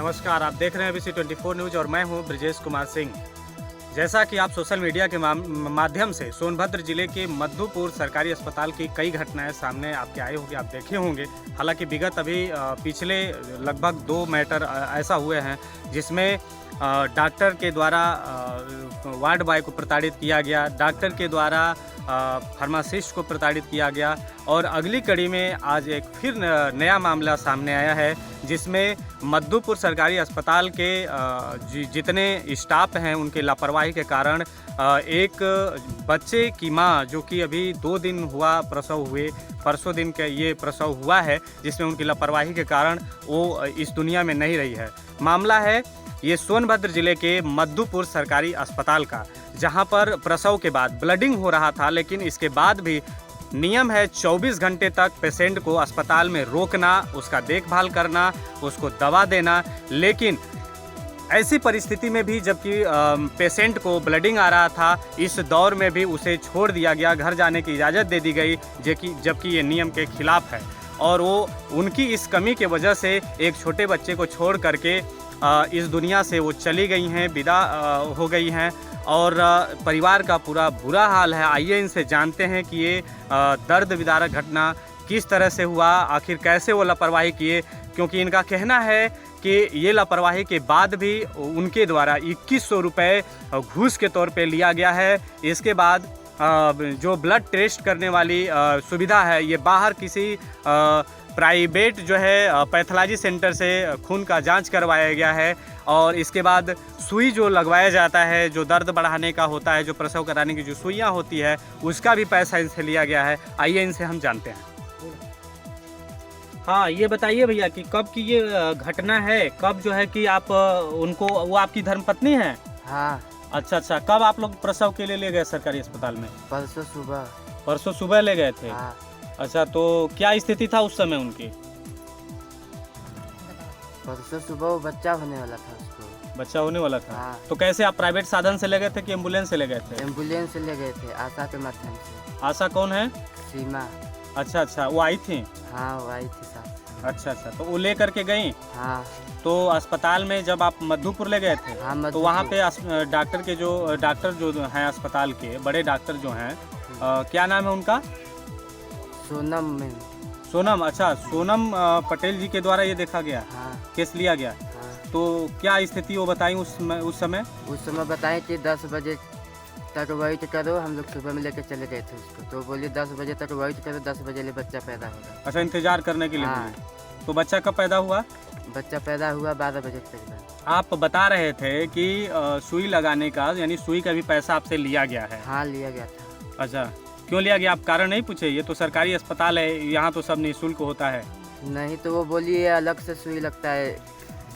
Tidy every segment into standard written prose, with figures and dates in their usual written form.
नमस्कार, आप देख रहे हैं ABC24 न्यूज़ और मैं हूं ब्रिजेश कुमार सिंह। जैसा कि आप सोशल मीडिया के माध्यम से सोनभद्र जिले के मधुपुर सरकारी अस्पताल की कई घटनाएं सामने आपके आए होंगे, आप देखे होंगे। हालांकि विगत अभी पिछले लगभग 2 मैटर ऐसा हुए हैं जिसमें डॉक्टर के द्वारा वार्ड बॉय को प्रताड़ित किया गया, डॉक्टर के द्वारा फार्मासिस्ट को प्रताड़ित किया गया और अगली कड़ी में आज एक फिर नया मामला सामने आया है जिसमें मधुपुर सरकारी अस्पताल के जितने स्टाफ हैं उनके लापरवाही के कारण एक बच्चे की मां जो कि अभी 2 दिन हुआ प्रसव हुए, परसों दिन का ये प्रसव हुआ है जिसमें उनकी लापरवाही के कारण वो इस दुनिया में नहीं रही है। मामला है ये सोनभद्र जिले के मधुपुर सरकारी अस्पताल का, जहां पर प्रसव के बाद ब्लडिंग हो रहा था, लेकिन इसके बाद भी नियम है 24 घंटे तक पेशेंट को अस्पताल में रोकना, उसका देखभाल करना, उसको दवा देना। लेकिन ऐसी परिस्थिति में भी जबकि पेशेंट को ब्लडिंग आ रहा था, इस दौर में भी उसे छोड़ दिया गया, घर जाने की इजाज़त दे दी गई, जबकि ये नियम के खिलाफ है। और वो उनकी इस कमी के वजह से एक छोटे बच्चे को छोड़ करके इस दुनिया से वो चली गई हैं, विदा हो गई हैं और परिवार का पूरा बुरा हाल है। आइए इनसे जानते हैं कि ये दर्द विदारक घटना किस तरह से हुआ, आखिर कैसे वो लापरवाही किए, क्योंकि इनका कहना है कि ये लापरवाही के बाद भी उनके द्वारा 2100 रुपये घूस के तौर पे लिया गया है। इसके बाद जो ब्लड टेस्ट करने वाली सुविधा है ये बाहर किसी प्राइवेट जो है पैथोलॉजी सेंटर से खून का जांच करवाया गया है और इसके बाद सुई जो लगवाया जाता है, जो दर्द बढ़ाने का होता है, जो प्रसव कराने की जो सुइयां होती है, उसका भी पैसा इनसे लिया गया है। आइए इनसे हम जानते हैं। हाँ, ये बताइए भैया कि कब की ये घटना है, कब जो है कि आप उनको, वो आपकी धर्मपत्नी है? हाँ। अच्छा, कब आप लोग प्रसव के लिए ले गए सरकारी अस्पताल में? परसों सुबह ले गए थे। हाँ। अच्छा, तो क्या स्थिति था उस समय उनकी? परसों सुबह वो बच्चा होने वाला था, उसको बच्चा होने वाला था। हाँ। तो कैसे आप प्राइवेट साधन से ले गए थे कि एम्बुलेंस से ले गए थे? एम्बुलेंस से ले गए थे, आशा के माध्यम से। आशा कौन है? सीमा। अच्छा, वो आई थी? हाँ, वो आई थी साथ। अच्छा, तो वो ले करके गई? हाँ। तो अस्पताल में जब आप मधुपुर ले गए थे, हाँ, तो वहाँ पे डॉक्टर जो हैं अस्पताल के बड़े डॉक्टर जो हैं, क्या नाम है उनका? सोनम। अच्छा, सोनम पटेल जी के द्वारा ये देखा गया? हाँ। केस लिया गया? हाँ। तो क्या स्थिति वो बताई उस समय? उस समय बताएं कि 10 बजे तक वेट करो, हम लोग सुबह में लेकर चले गए थे उसको। तो बोलिए 10 बजे तक वेट करो, 10 बजे ले बच्चा पैदा होगा। अच्छा, इंतजार करने के लिए? हाँ। तो बच्चा कब पैदा हुआ? बच्चा पैदा हुआ 12 बजे तक। आप बता रहे थे कि सुई लगाने का, यानी सुई का भी पैसा आपसे लिया गया है? हाँ, लिया गया था। अच्छा, क्यों लिया गया? आप कारण नहीं पूछे? ये तो सरकारी अस्पताल है, यहाँ तो सब निःशुल्क होता है। नहीं, तो वो बोली ये अलग से सुई लगता है,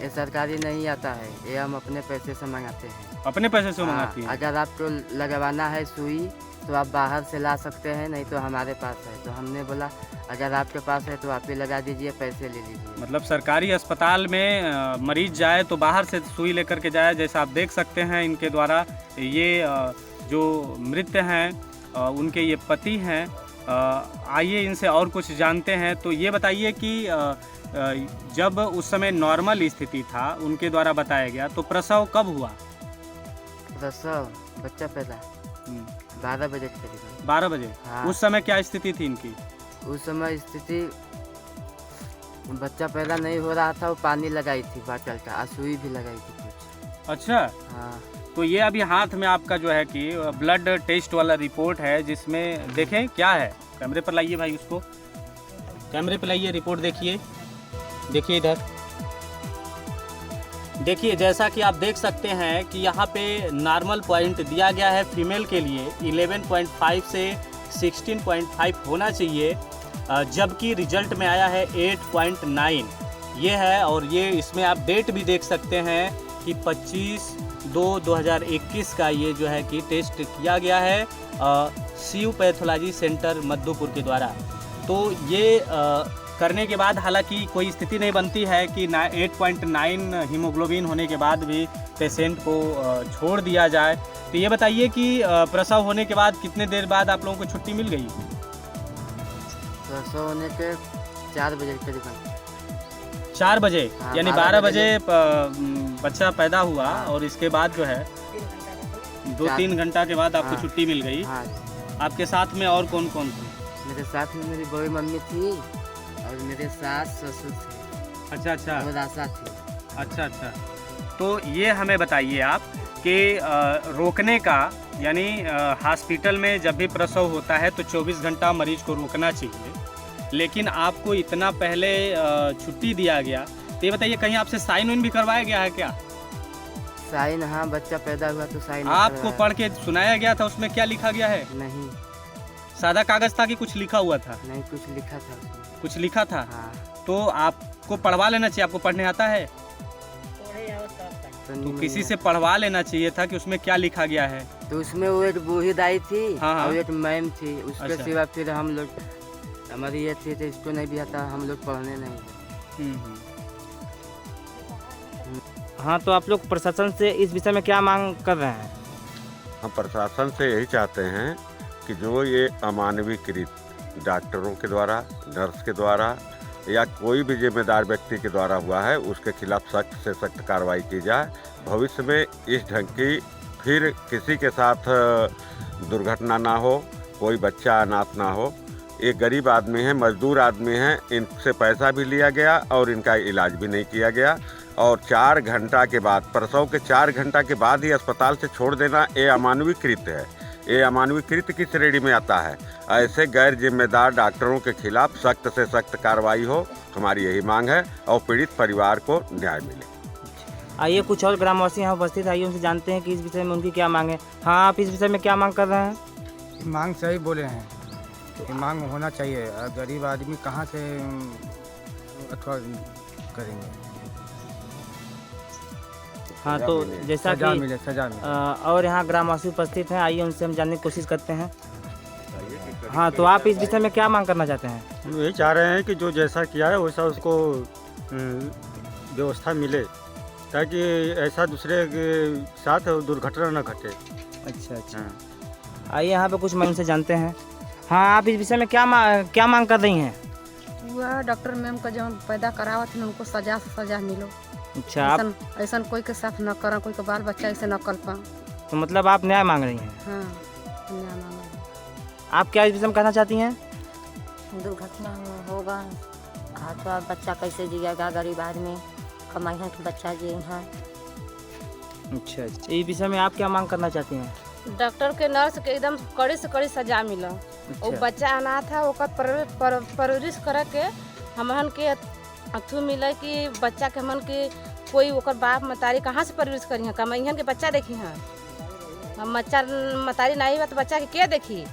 ये सरकारी नहीं आता है, ये हम अपने पैसे से मंगाते हैं। अपने पैसे से हाँ, मंगाती है? अगर आपको लगवाना है सुई तो आप बाहर से ला सकते हैं, नहीं तो हमारे पास है। तो हमने बोला अगर आपके पास है तो आप ही लगा दीजिए, पैसे ले लीजिए। मतलब सरकारी अस्पताल में मरीज जाए तो बाहर से सुई लेकर के जाए। जैसा आप देख सकते हैं इनके द्वारा, ये जो मृत हैं उनके ये पति हैं। आइए इनसे और कुछ जानते हैं। तो ये बताइए कि जब उस समय नॉर्मल स्थिति था, उनके द्वारा बताया गया, तो प्रसव कब हुआ? प्रसव, बच्चा पैदा 12 बजे करीब। 12 बजे? हाँ। उस समय क्या स्थिति थी इनकी? उस समय स्थिति, बच्चा पैदा नहीं हो रहा था, वो पानी लगाई थी बॉटल का, सुई भी लगाई थी कुछ। अच्छा। हाँ। तो ये अभी हाथ में आपका जो है कि ब्लड टेस्ट वाला रिपोर्ट है, जिसमें देखें क्या है। कैमरे पर लाइए भाई, उसको कैमरे पर लाइए, रिपोर्ट देखिए इधर देखिए। जैसा कि आप देख सकते हैं कि यहाँ पे नॉर्मल पॉइंट दिया गया है फीमेल के लिए 11.5 से 16.5 होना चाहिए, जबकि रिजल्ट में आया है 8.9 ये है। और ये इसमें आप डेट भी देख सकते हैं कि 25/2/2021 का ये जो है कि टेस्ट किया गया है शिव पैथोलॉजी सेंटर मधुपुर के द्वारा। तो ये करने के बाद हालांकि कोई स्थिति नहीं बनती है कि 8.9 हीमोग्लोबिन होने के बाद भी पेशेंट को छोड़ दिया जाए। तो ये बताइए कि प्रसव होने के बाद कितने देर बाद आप लोगों को छुट्टी मिल गई? प्रसव होने के 4 बजे करीबन। 4 बजे हाँ, यानी 12 12 बजे बच्चा पैदा हुआ हाँ। और इसके बाद जो है 2-3 घंटा के बाद आपको हाँ। छुट्टी मिल गई। हाँ, आपके साथ में और कौन कौन थे? मेरे साथ में मेरी बड़ी मम्मी थी और मेरे सास ससुर थे अच्छा अच्छा और आशा थी। अच्छा अच्छा। तो ये हमें बताइए आप कि रोकने का यानी हॉस्पिटल में जब भी प्रसव होता है तो 24 घंटा मरीज को रोकना चाहिए, लेकिन आपको इतना पहले छुट्टी दिया गया, तो ये बताइए कहीं आपसे साइन वाइन भी करवाया गया है क्या? साइन, हाँ, बच्चा पैदा हुआ तो साइन आपको करवाया। पढ़ के सुनाया गया था, उसमें क्या लिखा गया है? नहीं, सादा कागज था कि कुछ लिखा हुआ था? नहीं, कुछ लिखा था उसमें। कुछ लिखा था। हाँ, तो आपको पढ़वा लेना चाहिए, आपको पढ़ने आता है तो तो नहीं किसी मिला। से पढ़वा लेना चाहिए था कि उसमें क्या लिखा गया है। तो उसमें वो एक बूढ़ी दाई थी हाँ, हाँ। और एक मैम थी, उसके अच्छा। सिवा फिर हम लोग, हमारी ये थी तो इसको नहीं भी आता, हम लोग पढ़ने नहीं गए। हाँ, तो आप लोग प्रशासन से इस विषय में क्या मांग कर रहे हैं? हम प्रशासन से यही चाहते हैं कि जो ये अमानवीकृत डॉक्टरों के द्वारा, नर्स के द्वारा या कोई भी जिम्मेदार व्यक्ति के द्वारा हुआ है, उसके खिलाफ सख्त से सख्त कार्रवाई की जाए। भविष्य में इस ढंग की फिर किसी के साथ दुर्घटना ना हो, कोई बच्चा अनाथ ना हो। ये गरीब आदमी हैं, मजदूर आदमी हैं, इनसे पैसा भी लिया गया और इनका इलाज भी नहीं किया गया। और 4 घंटा के बाद, प्रसव के 4 घंटा के बाद ही अस्पताल से छोड़ देना, ये अमानवीकृत है। ये अमानवीकृत की श्रेणी में आता है। ऐसे गैर जिम्मेदार डॉक्टरों के खिलाफ सख्त से सख्त कार्रवाई हो, हमारी यही मांग है, और पीड़ित परिवार को न्याय मिले। आइए कुछ और ग्रामवासी यहाँ उपस्थित, आइए उनसे जानते हैं कि इस विषय में उनकी क्या मांग है। हाँ, आप इस विषय में क्या मांग कर रहे हैं? मांग सही बोले हैं, ये मांग होना चाहिए। गरीब आदमी कहाँ से अथवा करेंगे। हाँ, तो जैसा सजा कि मिले, सजा मिले। और यहाँ ग्रामवासी उपस्थित हैं, आइए उनसे हम जानने की कोशिश करते हैं। हाँ, तो आप इस विषय में क्या मांग करना चाहते हैं? हम यही चाह रहे हैं कि जो जैसा किया है वैसा उसको व्यवस्था मिले, ताकि ऐसा दूसरे के साथ दुर्घटना न घटे। अच्छा अच्छा, आइए यहाँ पे कुछ मैं उनसे जानते हैं। हाँ, आप इस विषय में क्या मांग कर रही हैं? वह डॉक्टर मैम का जो पैदा करावत है उनको सजा से सजा मिलो। अच्छा, आप ऐसा कोई के साथ न करा, कोई के बाल बच्चा ऐसे न कर पाओ। तो मतलब आप न्याय मांग रही हैं। हाँ, न्याय मांग रहे हैं। आप क्या इस विषय में कहना चाहती हैं? दुर्घटना होगा तो बच्चा कैसे जिएगा, गरीब आदमी कमाई है कि बच्चा जिए हैं। अच्छा, इस विषय में आप क्या मांग करना चाहती हैं? डॉक्टर के नर्स के एकदम कड़ी से कड़ी सजा मिलो। वो बच्चा अनाथ है, ओकर परवरिश करे के हमन के अथू मिले कि बच्चा के हमन के कोई ओकर बाप मतारी कहाँ से परवरिश करी है, कमाइहन के बच्चा देखी हैं। हम बच्चा मतारी नहीं बा तो बच्चा के देखी,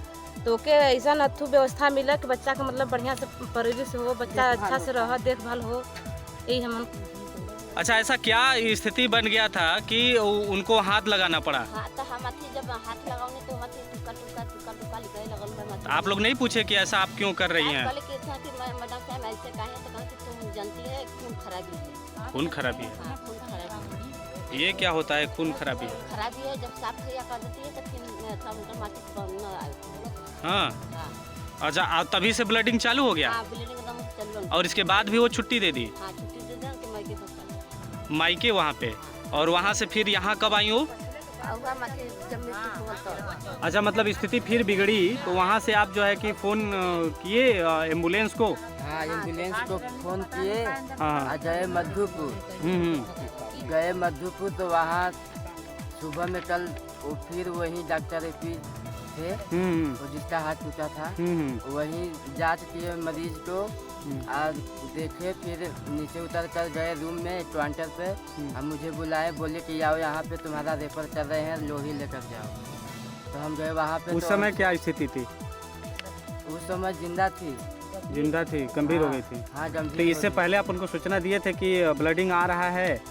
तो के ऐसा अथू व्यवस्था मिले कि बच्चा का मतलब बढ़िया से परवरिश हो, बच्चा अच्छा से रह, देखभाल हो, यही हमन। अच्छा, ऐसा क्या स्थिति बन गया था कि उनको हाथ लगाना पड़ा? हाँ, तो हम जब हाथ लगाओगे तो हम टुका लिखे लगल। आप लोग नहीं पूछे कि ऐसा आप क्यों कर रही हैं? मैडम साहब ऐसे कहे तो कहा कि तुम जानती है खून खराबी है। खून खराबी है? हाँ, खून खराबी। ये क्या होता है खून खराबी है? खराबी है, जब साफ किया कर देती है तो फिर सब माटी न आए। हाँ, हाँ, अच्छा, तभी से ब्लडिंग चालू हो गया? हाँ, ब्लीडिंग एकदम चल। और इसके बाद भी वो छुट्टी दे दी? हाँ, छुट्टी दे दें कि मैं के मायके वहाँ पे, और वहाँ से फिर यहाँ कब आई हो? अच्छा, मतलब स्थिति फिर बिगड़ी तो वहाँ से आप जो है कि फ़ोन किए एम्बुलेंस को? हाँ, एम्बुलेंस को फ़ोन किए। हाँ, गए मधुपुर, गए मधुपुर, तो वहाँ सुबह में कल वो फिर वही डॉक्टर थे वो जिसका हाथ टूटा था, वही जांच किए मरीज को और देखे, फिर नीचे उतर कर गए रूम में काउंटर पे। हम मुझे बुलाए, बोले कि आओ यहाँ पे तुम्हारा रेफर कर रहे हैं, लोही लेकर जाओ। तो हम गए वहाँ पे। उस समय क्या स्थिति थी? उस समय जिंदा थी। जिंदा थी, गंभीर हो गई थी? हाँ, गंभीर। तो इससे पहले आप उनको सूचना दिए थे कि ब्लडिंग आ रहा है?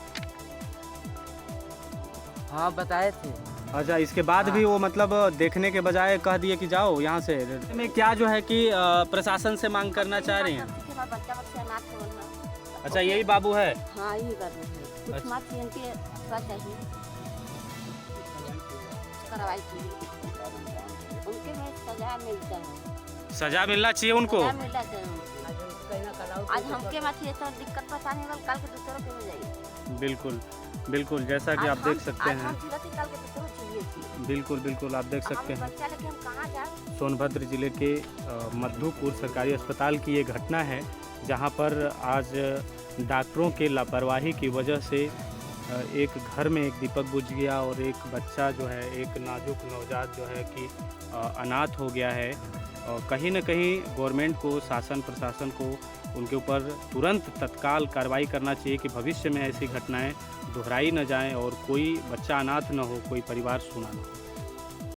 हाँ, बताए थे। अच्छा, इसके बाद भी वो मतलब देखने के बजाय कह दिए कि जाओ यहाँ से। में क्या जो है कि प्रशासन से मांग करना चाह रही हैं? अच्छा, यही बाबू है? हाँ, यही बाबू है। कुछ मत इनके थोड़ा चाहिए कार्रवाई की, उनके में सजा मिलता है। सजा मिलना चाहिए उनको? सजा मिलना चाहिए। आज हमके माथी तो दिक्कत परेशानी होगा, कल के दूसरों के हो जाएगी। बिल्कुल बिल्कुल, जैसा कि आप देख सकते आज हैं। हम जिला कल के दूसरों चाहिए। बिल्कुल बिल्कुल, आप देख सकते हैं बच्चा लेके हम कहाँ जाए। सोनभद्र जिले के मधुपुर सरकारी अस्पताल की ये घटना है, जहां पर आज डॉक्टरों के लापरवाही की वजह से एक घर में एक दीपक बुझ गया और एक बच्चा जो है, एक नाजुक नवजात जो है कि अनाथ हो गया है। और कहीं न कहीं गवर्नमेंट को, शासन प्रशासन को उनके ऊपर तुरंत तत्काल कार्रवाई करना चाहिए कि भविष्य में ऐसी घटनाएं दोहराई न जाएं और कोई बच्चा अनाथ न हो, कोई परिवार सूना न हो।